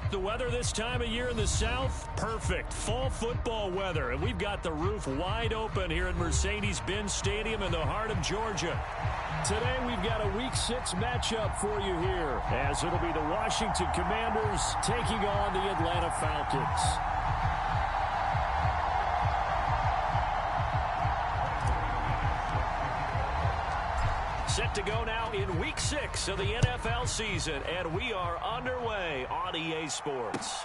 The weather this time of year in the South, perfect. Fall football weather. And we've got the roof wide open here at Mercedes-Benz Stadium in the heart of Georgia. Today we've got a Week 6 matchup for you here, as it'll be the Washington Commanders taking on the Atlanta Falcons. Set to go now in Week 6 of the NFL season, and we are underway on EA Sports.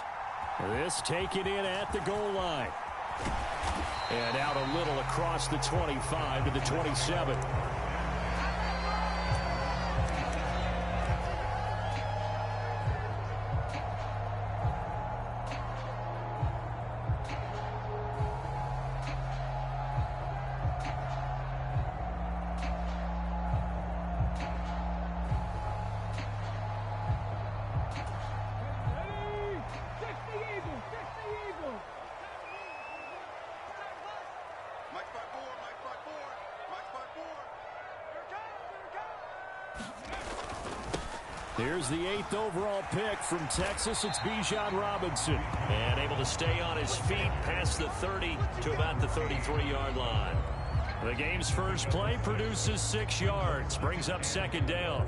This taken in at the goal line. And out a little across the 25 to the 27. Here's the 8th overall pick from Texas. It's Bijan Robinson. And able to stay on his feet past the 30 to about the 33-yard line. The game's first play produces 6 yards. Brings up second down.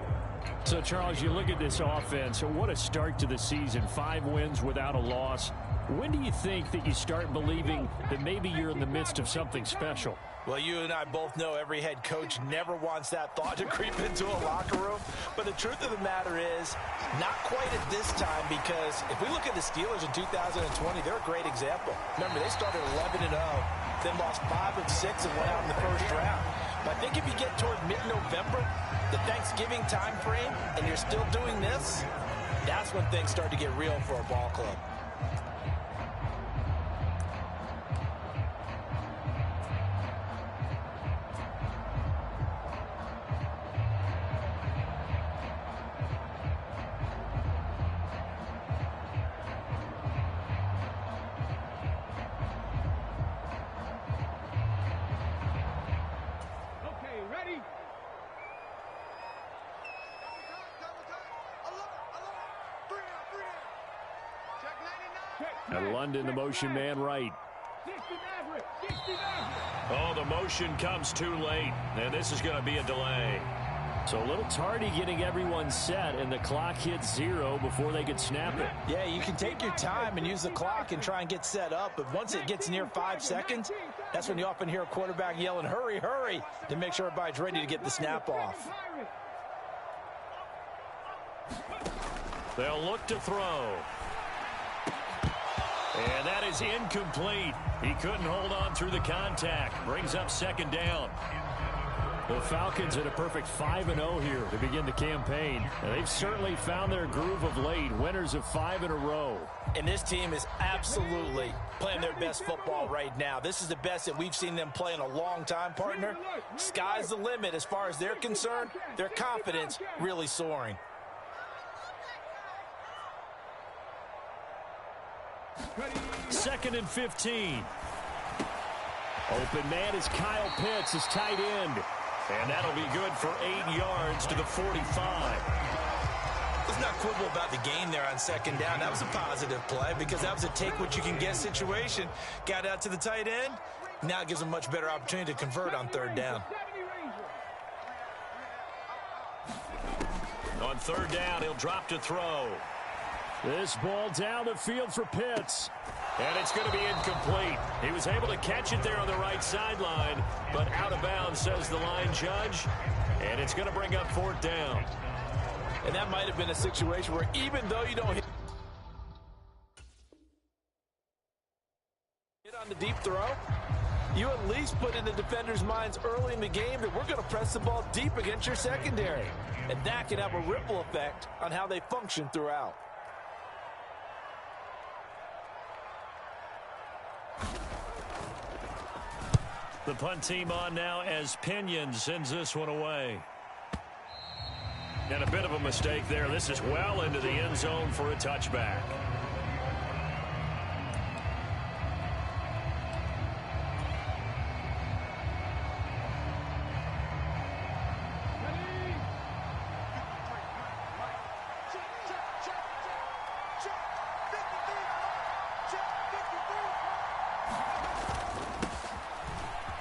So, Charles, you look at this offense. What a start to the season. 5 wins without a loss. When do you think that you start believing that maybe you're in the midst of something special? Well, you and I both know every head coach never wants that thought to creep into a locker room. But the truth of the matter is, not quite at this time, because if we look at the Steelers in 2020, they're a great example. Remember, they started 11-0, then lost 5 of 6 and went out in the first round. But I think if you get toward mid-November, the Thanksgiving time frame, and you're still doing this, that's when things start to get real for a ball club. And London, the motion man right. Oh, the motion comes too late. And this is going to be a delay. So a little tardy getting everyone set, and the clock hits 0 before they could snap it. Yeah, you can take your time and use the clock and try and get set up. But once it gets near 5 seconds, that's when you often hear a quarterback yelling, hurry, hurry, to make sure everybody's ready to get the snap off. They'll look to throw. And that is incomplete. He couldn't hold on through the contact. Brings up second down. The Falcons at a perfect 5-0 here to begin the campaign. And they've certainly found their groove of late. Winners of 5 in a row. And this team is absolutely playing their best football right now. This is the best that we've seen them play in a long time, partner. Sky's the limit as far as they're concerned. Their confidence really soaring. Second and 15. Open man is Kyle Pitts, his tight end. And that'll be good for 8 yards to the 45. Let's not quibble about the gain there on second down. That was a positive play because that was a take-what-you-can-get situation. Got out to the tight end. Now it gives them a much better opportunity to convert on third down. On third down, he'll drop to throw. This ball down the field for Pitts. And it's going to be incomplete. He was able to catch it there on the right sideline, but out of bounds, says the line judge. And it's going to bring up fourth down. And that might have been a situation where even though you don't hit on the deep throw, you at least put in the defender's minds early in the game that we're going to press the ball deep against your secondary. And that can have a ripple effect on how they function throughout. The punt team on now as Pinion sends this one away. And a bit of a mistake there. This is well into the end zone for a touchback.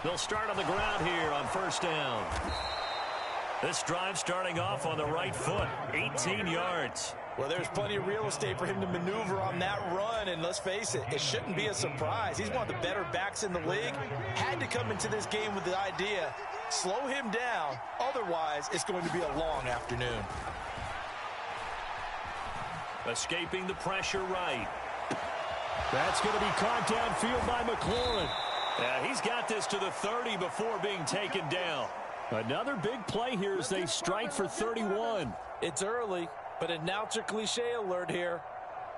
They'll start on the ground here on first down. This drive starting off on the right foot, 18 yards. Well, there's plenty of real estate for him to maneuver on that run, and let's face it, it shouldn't be a surprise. He's one of the better backs in the league. Had to come into this game with the idea, slow him down, otherwise it's going to be a long afternoon. Escaping the pressure right. That's going to be caught downfield by McLaurin. Yeah, he's got this to the 30 before being taken down. Another big play here as they strike for 31. It's early, but announcer cliche alert here.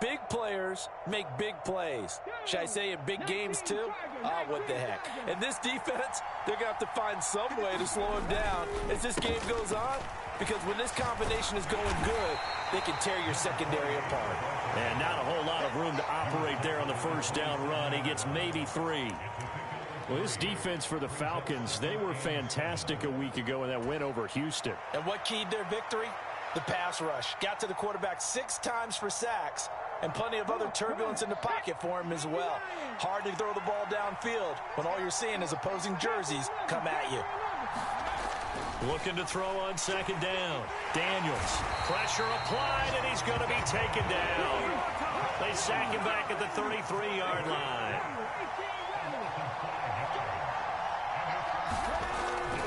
Big players make big plays. Should I say in big games too? Ah, what the heck. And this defense, they're going to have to find some way to slow him down as this game goes on, because when this combination is going good, they can tear your secondary apart. And not a whole lot of room to operate there on the first down run. He gets maybe 3. Well, this defense for the Falcons, they were fantastic a week ago in that win over Houston. And what keyed their victory? The pass rush. Got to the quarterback 6 times for sacks, and plenty of other turbulence in the pocket for him as well. Hard to throw the ball downfield when all you're seeing is opposing jerseys come at you. Looking to throw on second down. Daniels. Pressure applied, and he's going to be taken down. They sack him back at the 33-yard line.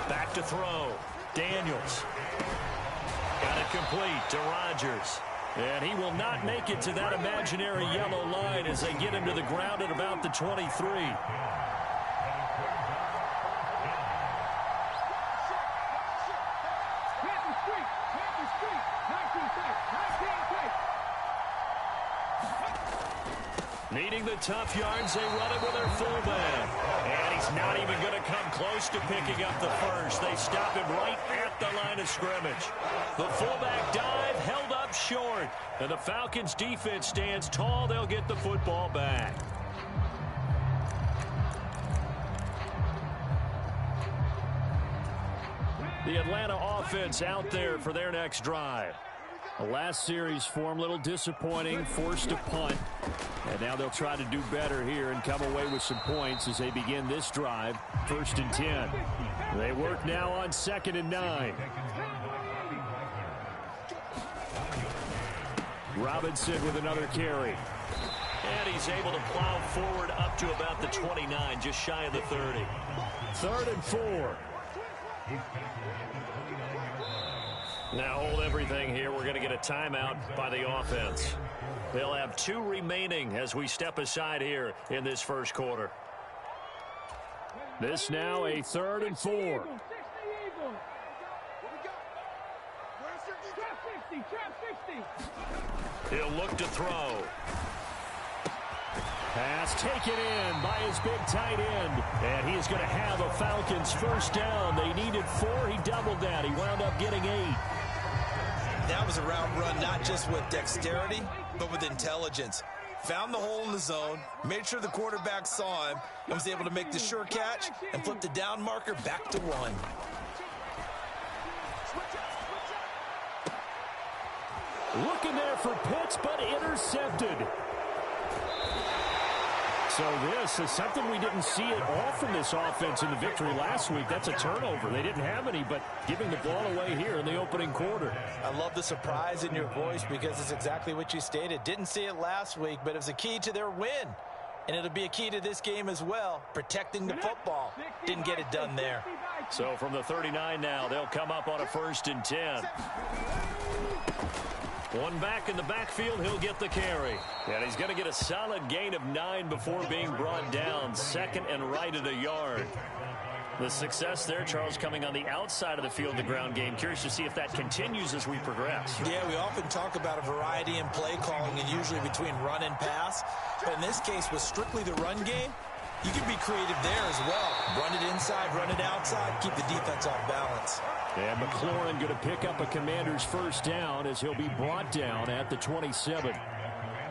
Back to throw. Daniels. Got it complete to Rodgers. And he will not make it to that imaginary yellow line as they get him to the ground at about the 23. Needing the tough yards, they run it with their fullback. And he's not even going to come close to picking up the first. They stop him right at the line of scrimmage. The fullback dive held up short. And the Falcons defense stands tall. They'll get the football back. The Atlanta offense out there for their next drive. The last series form a little disappointing, forced a punt. And now they'll try to do better here and come away with some points as they begin this drive, 1st and 10. They work now on 2nd and 9. Robinson with another carry. And he's able to plow forward up to about the 29, just shy of the 30. 3rd and 4. Now hold everything here. We're going to get a timeout by the offense. They'll have 2 remaining as we step aside here in this first quarter. This now a 3rd and 4. He'll look to throw. Pass taken in by his big tight end. And he is going to have a Falcons first down. They needed 4. He doubled that. He wound up getting 8. That was a route run not just with dexterity, but with intelligence. Found the hole in the zone, made sure the quarterback saw him, and was able to make the sure catch and flip the down marker back to 1. Looking there for Pitts, but intercepted. So this is something we didn't see at all from this offense in the victory last week. That's a turnover. They didn't have any, but giving the ball away here in the opening quarter. I love the surprise in your voice because it's exactly what you stated. Didn't see it last week, but it was a key to their win. And it'll be a key to this game as well, protecting the football. Didn't get it done there. So from the 39 now, they'll come up on a 1st and 10. One back in the backfield, he'll get the carry. And he's going to get a solid gain of 9 before being brought down. 2nd and right at a yard. The success there, Charles, coming on the outside of the field, the ground game. Curious to see if that continues as we progress. Yeah, we often talk about a variety in play calling and usually between run and pass. But in this case, with strictly the run game, you can be creative there as well. Run it inside, run it outside, keep the defense off balance. And McLaurin going to pick up a Commander's first down as he'll be brought down at the 27.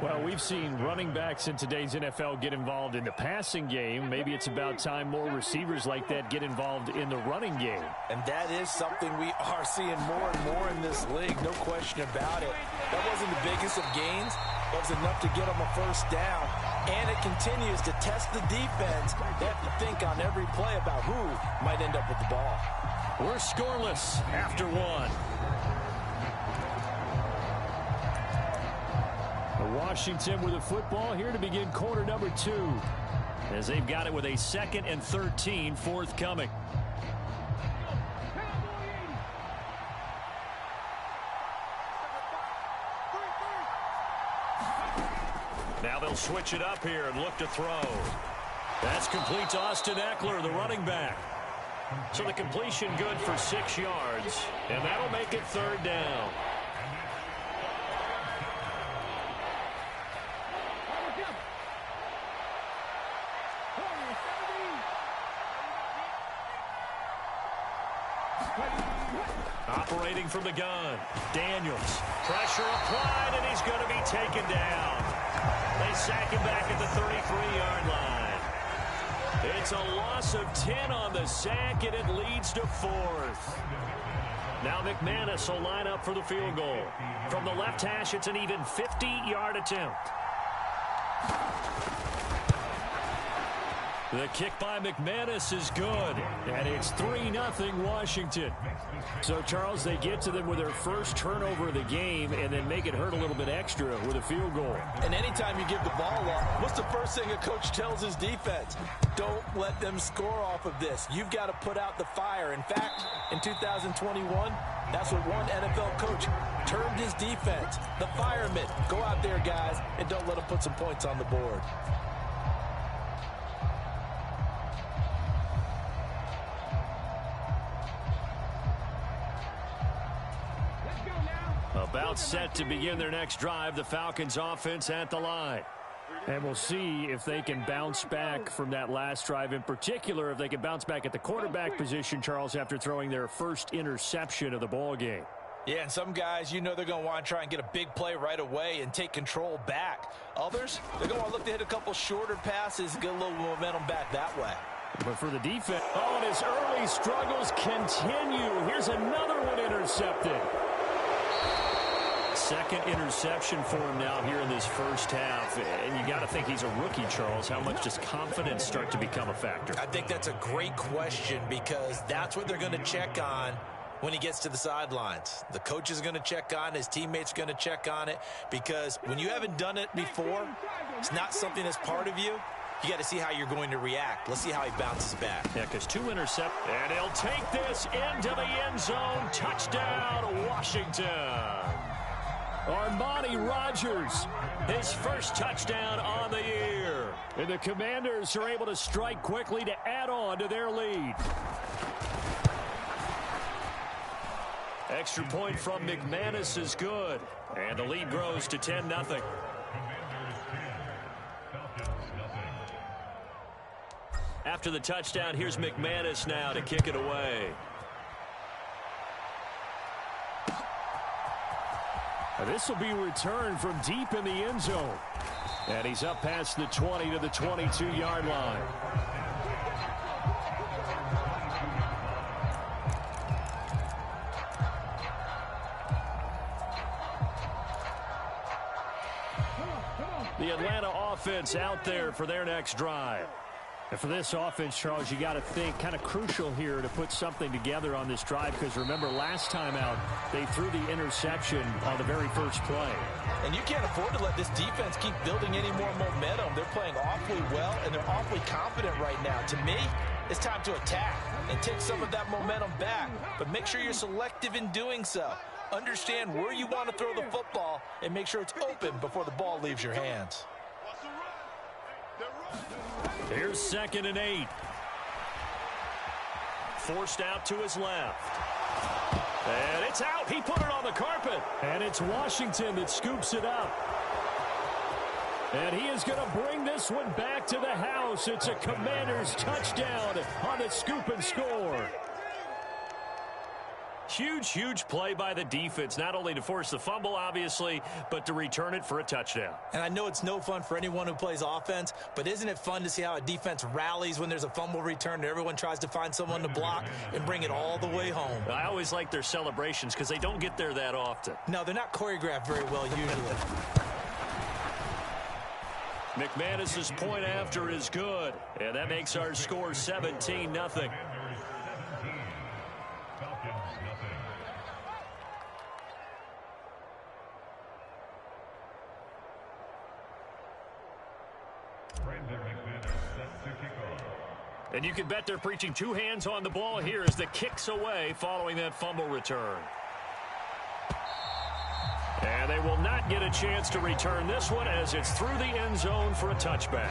Well, we've seen running backs in today's NFL get involved in the passing game. Maybe it's about time more receivers like that get involved in the running game. And that is something we are seeing more and more in this league, no question about it. That wasn't the biggest of gains. That was enough to get them a first down. And it continues to test the defense. They have to think on every play about who might end up with the ball. We're scoreless after one. Washington with the football here to begin quarter number 2. As they've got it with a 2nd and 13 forthcoming. Now they'll switch it up here and look to throw. That's complete to Austin Ekeler, the running back. So the completion good for 6 yards, and that'll make it 3rd down. Operating from the gun, Daniels. Pressure applied, and he's going to be taken down. They sack him back at the 33-yard line. It's a loss of 10 on the sack, and it leads to 4th. Now McManus will line up for the field goal. From the left hash, it's an even 50-yard attempt. The kick by McManus is good, and it's 3-0 Washington. So, Charles, they get to them with their first turnover of the game and then make it hurt a little bit extra with a field goal. And anytime you give the ball up, what's the first thing a coach tells his defense? Don't let them score off of this. You've got to put out the fire. In fact, in 2021, that's what one NFL coach termed his defense. The firemen. Go out there, guys, and don't let them put some points on the board. About set to begin their next drive, the Falcons offense at the line. And we'll see if they can bounce back from that last drive, in particular if they can bounce back at the quarterback position, Charles, after throwing their first interception of the ball game. Yeah, and some guys, you know they're going to want to try and get a big play right away and take control back. Others, they're going to look to hit a couple shorter passes and get a little momentum back that way. But for the defense, and his early struggles continue. Here's another one intercepted. Second interception for him now here in this first half. And you got to think he's a rookie, Charles. How much does confidence start to become a factor? I think that's a great question because that's what they're going to check on when he gets to the sidelines. The coach is going to check on it. His teammates are going to check on it because when you haven't done it before, it's not something that's part of you. You got to see how you're going to react. Let's see how he bounces back. Yeah, because 2 intercepts. And he'll take this into the end zone. Touchdown, Washington. Armani Rogers, his first touchdown on the year. And the Commanders are able to strike quickly to add on to their lead. Extra point from McManus is good. And the lead grows to 10-0. After the touchdown, here's McManus now to kick it away. This will be returned from deep in the end zone. And he's up past the 20 to the 22-yard line. The Atlanta offense out there for their next drive. And for this offense, Charles, you got to think kind of crucial here to put something together on this drive because remember last time out they threw the interception on the very first play. And you can't afford to let this defense keep building any more momentum. They're playing awfully well and they're awfully confident right now. To me, it's time to attack and take some of that momentum back. But make sure you're selective in doing so. Understand where you want to throw the football and make sure it's open before the ball leaves your hands. Here's 2nd and 8. Forced out to his left. And it's out. He put it on the carpet. And it's Washington that scoops it up. And he is going to bring this one back to the house. It's a Commanders touchdown on the scoop and score. Huge, huge play by the defense, not only to force the fumble, obviously, but to return it for a touchdown. And I know it's no fun for anyone who plays offense, but isn't it fun to see how a defense rallies when there's a fumble return and everyone tries to find someone to block and bring it all the way home? I always like their celebrations because they don't get there that often. No, they're not choreographed very well usually. McManus's point after is good, and that makes our score 17-0. And you can bet they're preaching two hands on the ball here as the kick's away following that fumble return. And they will not get a chance to return this one as it's through the end zone for a touchback.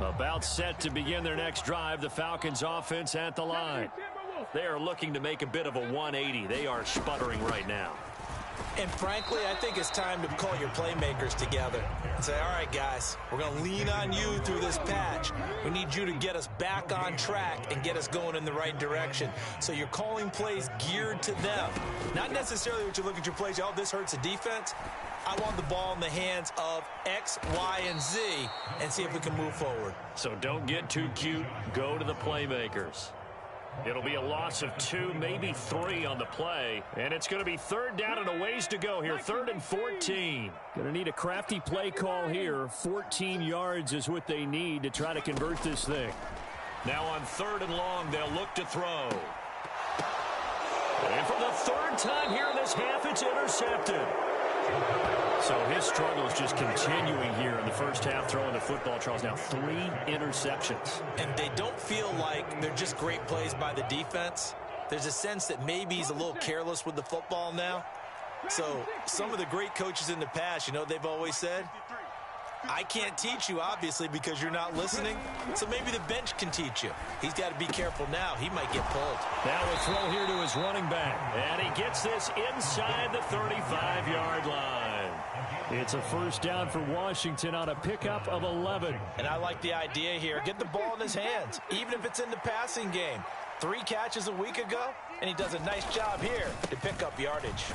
About set to begin their next drive, the Falcons offense at the line. They are looking to make a bit of a 180. They are sputtering right now. And frankly, I think it's time to call your playmakers together and say, all right, guys, we're going to lean on you through this patch. We need you to get us back on track and get us going in the right direction. So you're calling plays geared to them. Not necessarily what you look at your plays, oh, this hurts the defense. I want the ball in the hands of X, Y, and Z and see if we can move forward. So don't get too cute. Go to the playmakers. It'll be a loss of 2, maybe 3 on the play. And it's going to be third down and a ways to go here. 3rd and 14. Going to need a crafty play call here. 14 yards is what they need to try to convert this thing. Now on 3rd and long, they'll look to throw. And for the 3rd time here in this half, it's intercepted. So his struggle is just continuing here in the first half throwing the football. Charles, now 3 interceptions. And they don't feel like they're just great plays by the defense. There's a sense that maybe he's a little careless with the football now. So some of the great coaches in the past, you know, they've always said, I can't teach you, obviously, because you're not listening. So maybe the bench can teach you. He's got to be careful now. He might get pulled. Now a throw here to his running back. And he gets this inside the 35-yard line. It's a first down for Washington on a pickup of 11. And I like the idea here. Get the ball in his hands, even if it's in the passing game. 3 catches a week ago, and he does a nice job here to pick up yardage.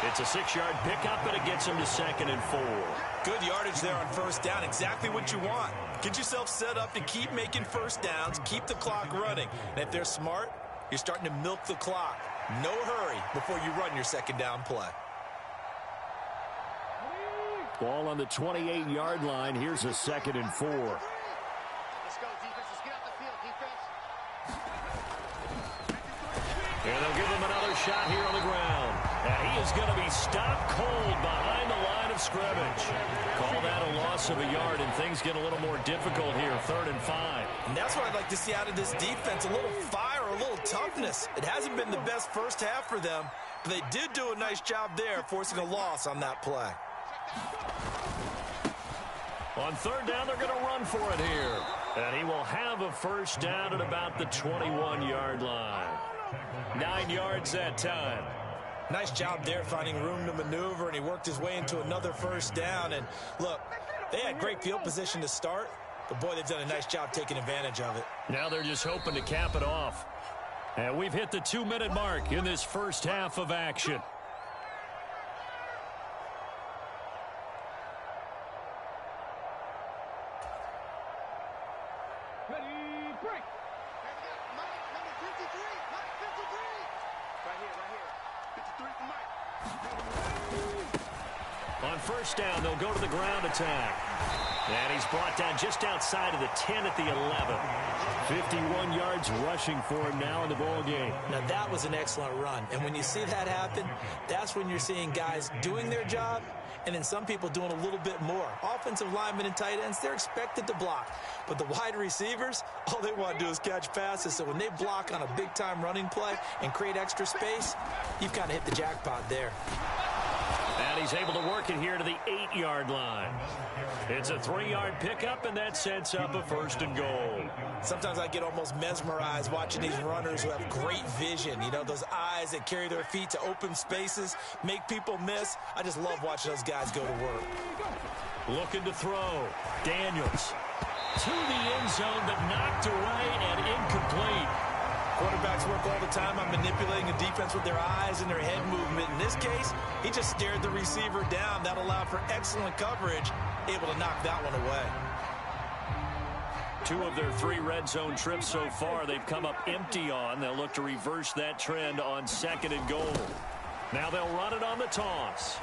It's a 6-yard pickup, and it gets him to 2nd and 4. Good yardage there on first down. Exactly what you want. Get yourself set up to keep making first downs, keep the clock running. And if they're smart, you're starting to milk the clock. No hurry before you run your 2nd down play. Ball on the 28-yard line. Here's a 2nd and 4. Let's go, defense. Let's get out the field, defense. And they'll give him another shot here on the ground. And he is going to be stopped cold behind the line of scrimmage. Call that a loss of a yard, and things get a little more difficult here, 3rd and 5. And that's what I'd like to see out of this defense, a little fire, a little toughness. It hasn't been the best first half for them, but they did do a nice job there, forcing a loss on that play. On 3rd down, they're going to run for it here. And he will have a first down at about the 21-yard line. 9 yards that time. Nice job there finding room to maneuver, and he worked his way into another first down. And look, they had great field position to start, but boy, they've done a nice job taking advantage of it. Now they're just hoping to cap it off. And we've hit the 2-minute mark in this first half of action. On first down, they'll go to the ground attack. And he's brought down just outside of the 10 at the 11. 51 yards rushing for him now in the ball game. Now, that was an excellent run. And when you see that happen, that's when you're seeing guys doing their job and then some people doing a little bit more. Offensive linemen and tight ends, they're expected to block. But the wide receivers, all they want to do is catch passes. So when they block on a big-time running play and create extra space, you've kind of hit the jackpot there. And he's able to work it here to the 8-yard line. It's a 3-yard pickup, and that sets up a 1st and goal. Sometimes I get almost mesmerized watching these runners who have great vision. You know, those eyes that carry their feet to open spaces, make people miss. I just love watching those guys go to work. Looking to throw. Daniels to the end zone, but knocked away and incomplete. Quarterbacks work all the time on manipulating a defense with their eyes and their head movement. In this case, he just stared the receiver down. That allowed for excellent coverage, able to knock that one away. 2 of their 3 red zone trips so far they've come up empty on. They'll look to reverse that trend on 2nd and goal. Now they'll run it on the toss.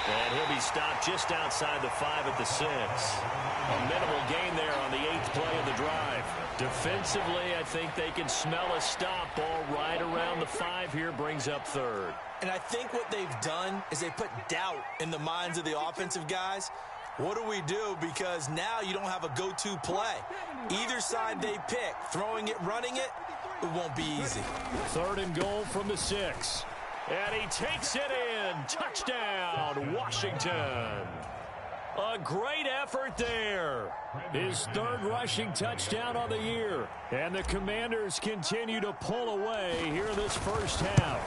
And he'll be stopped just outside the 5 at the 6. A minimal gain there on the 8th play of the drive. Defensively, I think they can smell a stop. Ball right around the 5 here, brings up 3rd. And I think what they've done is they put doubt in the minds of the offensive guys. What do we do? Because now you don't have a go-to play. Either side they pick, throwing it, running it, it won't be easy. 3rd and goal from the 6. And he takes it in. Touchdown, Washington. A great effort there. His 3rd rushing touchdown on the year. And the Commanders continue to pull away here in this first half.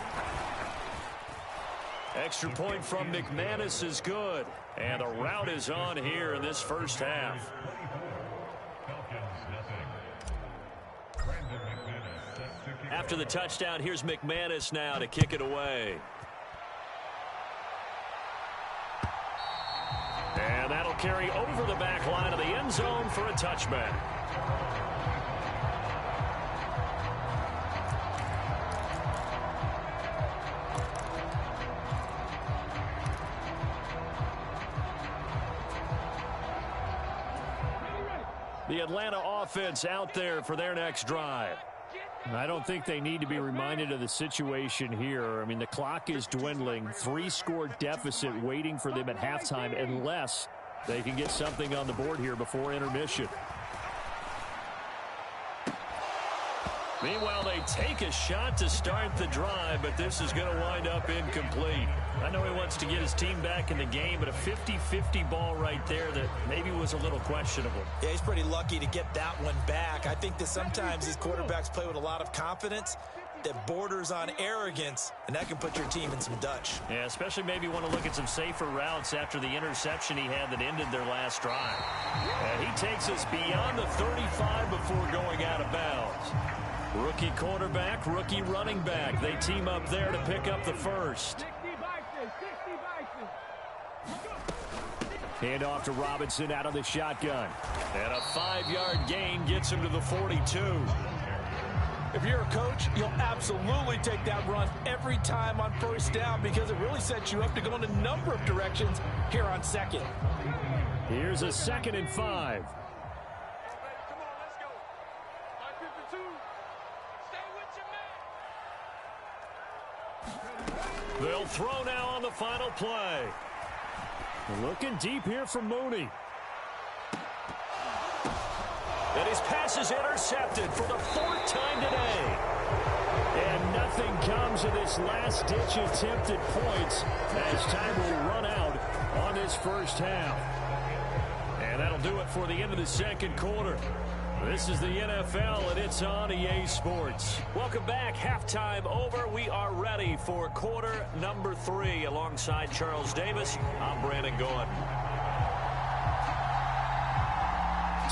Extra point from McManus is good. And the route is on here in this first half. After the touchdown, here's McManus now to kick it away. And that'll carry over the back line of the end zone for a touchback. The Atlanta offense out there for their next drive. I don't think they need to be reminded of the situation here. I mean, the clock is dwindling. 3-score deficit waiting for them at halftime unless they can get something on the board here before intermission. Meanwhile, they take a shot to start the drive, but this is going to wind up incomplete. I know he wants to get his team back in the game, but a 50-50 ball right there that maybe was a little questionable. Yeah, he's pretty lucky to get that one back. I think that sometimes these quarterbacks play with a lot of confidence that borders on arrogance, and that can put your team in some Dutch. Yeah, especially maybe want to look at some safer routes after the interception he had that ended their last drive. And he takes us beyond the 35 before going out of bounds. Rookie quarterback, rookie running back. They team up there to pick up the first. Hand off to Robinson out of the shotgun. And a 5-yard gain gets him to the 42. If you're a coach, you'll absolutely take that run every time on first down because it really sets you up to go in a number of directions here on 2nd. Here's a 2nd and 5. They'll throw now on the final play. Looking deep here for Mooney. And his pass is intercepted for the 4th time today. And nothing comes of this last-ditch attempt at points as time will run out on this first half. And that'll do it for the end of the 2nd quarter. This is the NFL, and it's on EA Sports. Welcome back. Halftime over. We are ready for quarter number 3. Alongside Charles Davis, I'm Brandon Gaudin.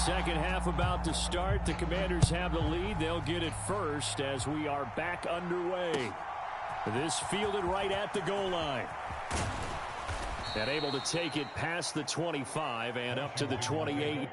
Second half about to start. The Commanders have the lead. They'll get it first as we are back underway. This fielded right at the goal line. And able to take it past the 25 and up to the 28.